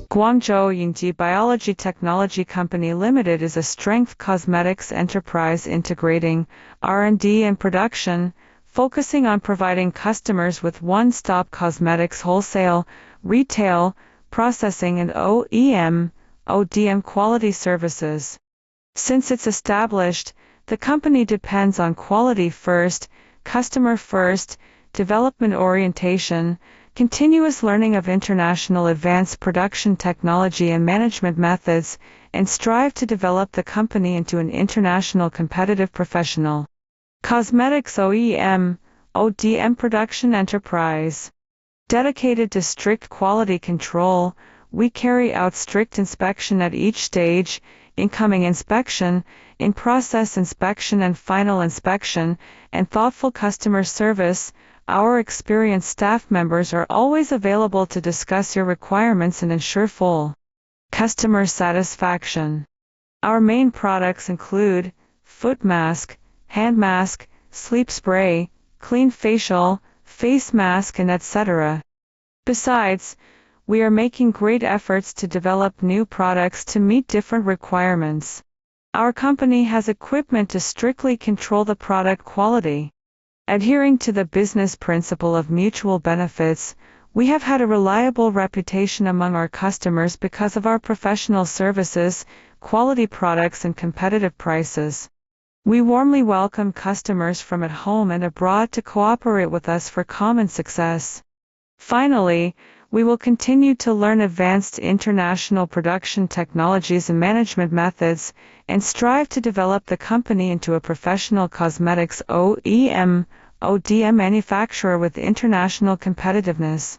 Guangzhou Yingji Biology Technology Company Limited is a strength cosmetics enterprise integrating R&D and production, focusing on providing customers with one-stop cosmetics wholesale, retail, processing and OEM, ODM quality services. Since it's established, the company depends on quality first, customer first, development orientation, continuous learning of international advanced production technology and management methods, and strive to develop the company into an international competitive professional cosmetics OEM, ODM production enterprise. Dedicated to strict quality control, we carry out strict inspection at each stage: incoming inspection, in-process inspection and final inspection, and thoughtful customer service. Our experienced staff members are always available to discuss your requirements and ensure full customer satisfaction. Our main products include foot mask, hand mask, sleep spray, clean facial, face mask, and etc. Besides, we are making great efforts to develop new products to meet different requirements. Our company has equipment to strictly control the product quality. Adhering to the business principle of mutual benefits, we have had a reliable reputation among our customers because of our professional services, quality products, and competitive prices. We warmly welcome customers from at home and abroad to cooperate with us for common success. Finally, we will continue to learn advanced international production technologies and management methods, and strive to develop the company into a professional cosmetics OEM, ODM manufacturer with international competitiveness.